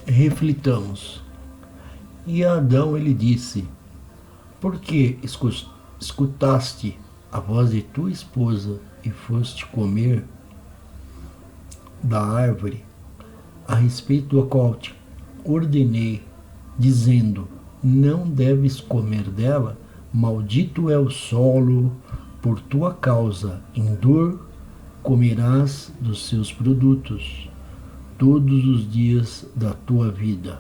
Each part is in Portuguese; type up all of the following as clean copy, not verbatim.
reflitamos. E a Adão ele disse: por que escutaste a voz de tua esposa e foste comer da árvore a respeito da qual te ordenei, dizendo: não deves comer dela? Maldito é o solo por tua causa, em dor comerás dos seus produtos todos os dias da tua vida.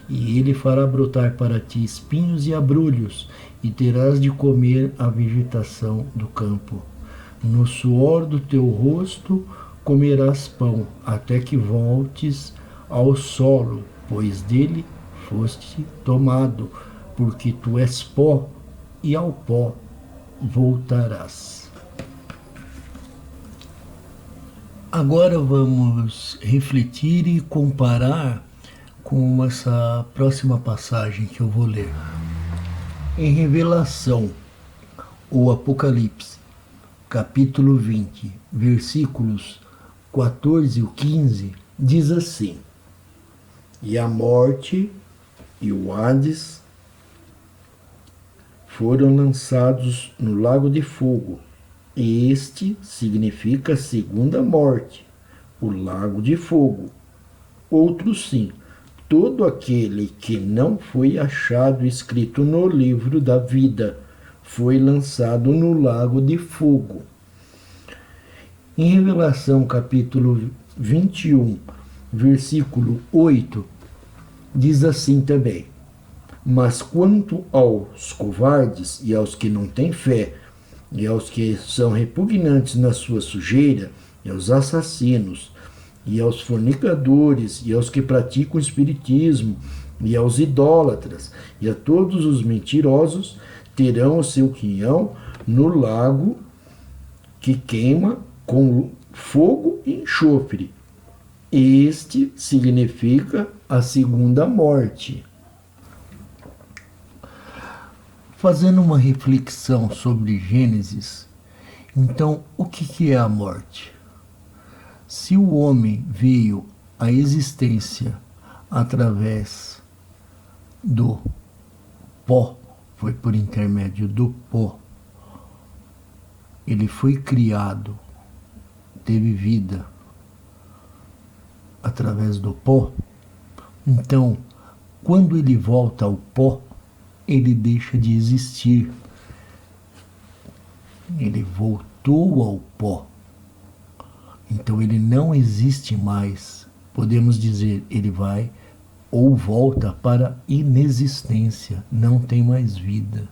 E ele fará brotar para ti espinhos e abrolhos, e terás de comer a vegetação do campo. No suor do teu rosto comerás pão, até que voltes ao solo, pois dele foste tomado, porque tu és pó, e ao pó voltarás. Agora vamos refletir e comparar com essa próxima passagem que eu vou ler. Em Revelação, ou Apocalipse, capítulo 20, versículos 14 e 15, diz assim: e a morte e o Hades foram lançados no lago de fogo. Este significa a segunda morte, o lago de fogo. Outro sim, todo aquele que não foi achado escrito no livro da vida foi lançado no lago de fogo. Em Revelação capítulo 21, versículo 8, diz assim também: mas quanto aos covardes e aos que não têm fé, e aos que são repugnantes na sua sujeira, e aos assassinos, e aos fornicadores, e aos que praticam espiritismo, e aos idólatras, e a todos os mentirosos, terão o seu quinhão no lago que queima com fogo e enxofre. Este significa a segunda morte. Fazendo uma reflexão sobre Gênesis, então o que é a morte? Se o homem veio à existência através do pó, foi por intermédio do pó, ele foi criado, teve vida através do pó, então quando ele volta ao pó, ele deixa de existir. Ele voltou ao pó. Então ele não existe mais. Podemos dizer, ele vai ou volta para a inexistência. Não tem mais vida.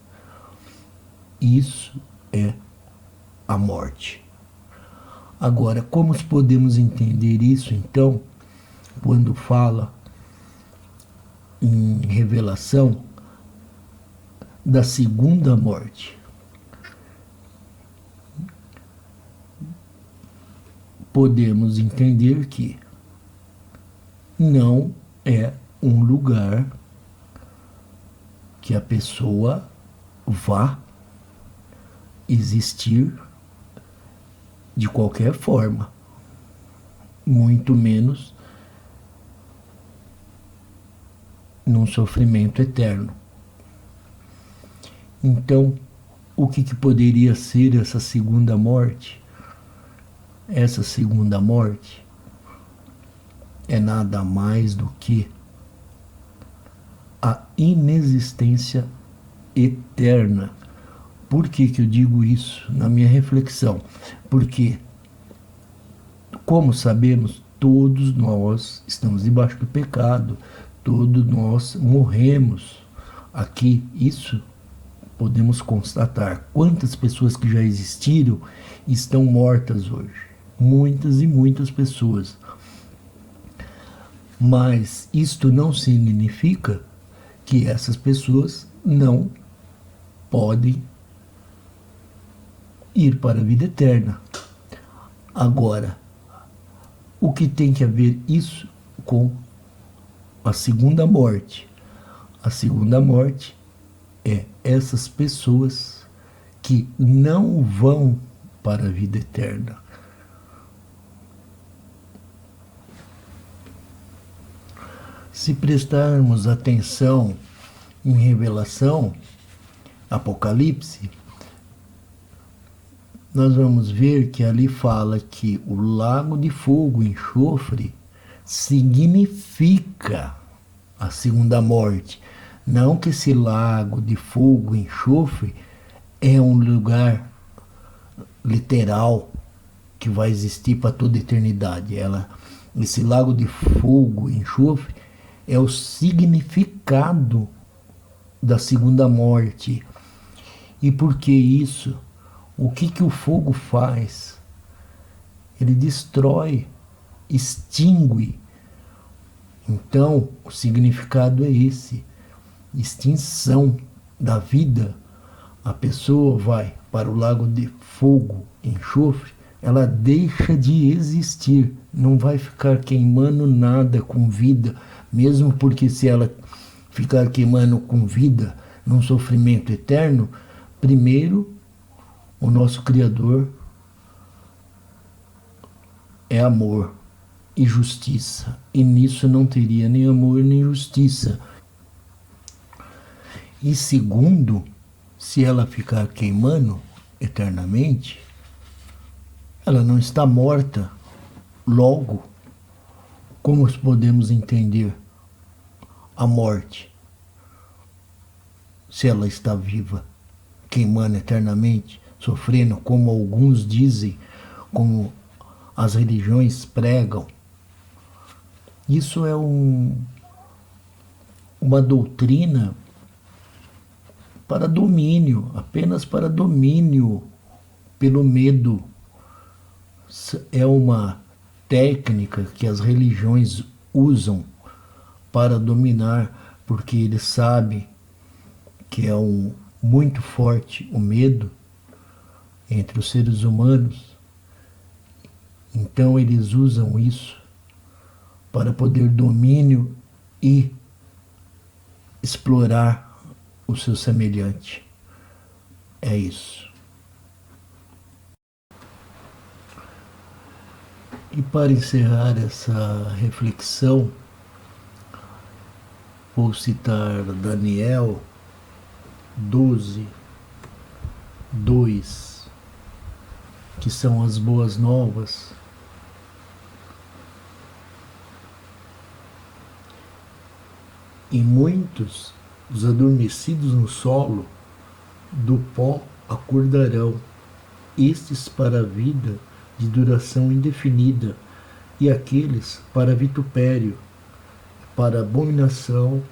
Isso é a morte. Agora, como podemos entender isso, então, quando fala em Revelação da segunda morte? Podemos entender que não é um lugar que a pessoa vá existir de qualquer forma, muito menos num sofrimento eterno. Então, o que poderia ser essa segunda morte? Essa segunda morte é nada mais do que a inexistência eterna. Por que eu digo isso na minha reflexão? Porque, como sabemos, todos nós estamos debaixo do pecado, todos nós morremos aqui. Isso podemos constatar. Quantas pessoas que já existiram estão mortas hoje? Muitas e muitas pessoas. Mas isto não significa que essas pessoas não podem ir para a vida eterna. Agora, o que tem que ver isso com a segunda morte? A segunda morte é essas pessoas que não vão para a vida eterna. Se prestarmos atenção em Revelação, Apocalipse, nós vamos ver que ali fala que o lago de fogo e enxofre significa a segunda morte. Não que esse lago de fogo e enxofre é um lugar literal que vai existir para toda a eternidade. Esse lago de fogo e enxofre é o significado da segunda morte. E por que isso? O que o fogo faz? Ele destrói, extingue. Então, o significado é esse: extinção da vida. A pessoa vai para o lago de fogo e enxofre, ela deixa de existir, não vai ficar queimando nada com vida, mesmo porque se ela ficar queimando com vida num sofrimento eterno, primeiro, o nosso Criador é amor e justiça, e nisso não teria nem amor nem justiça. E segundo, se ela ficar queimando eternamente, ela não está morta. Logo, como podemos entender a morte se ela está viva, queimando eternamente, sofrendo, como alguns dizem, como as religiões pregam? Isso é uma doutrina para domínio, apenas para domínio pelo medo. É uma técnica que as religiões usam para dominar, porque eles sabem que é muito forte o medo entre os seres humanos. Então eles usam isso para poder domínio e explorar o seu semelhante. É isso. E para encerrar essa reflexão, vou citar Daniel 12, 2, que são as boas novas. E muitos os adormecidos no solo do pó acordarão, estes para a vida de duração indefinida, e aqueles para vitupério, para abominação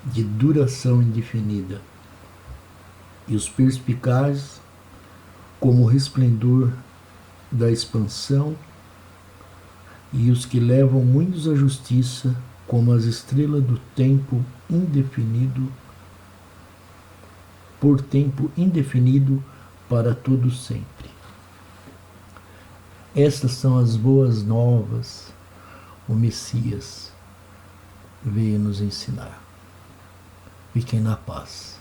de duração indefinida. E os perspicazes, como o resplendor da expansão, e os que levam muitos à justiça, como as estrelas do tempo indefinido, por tempo indefinido, para todo sempre. Estas são as boas novas. O Messias veio nos ensinar. Fiquem na paz.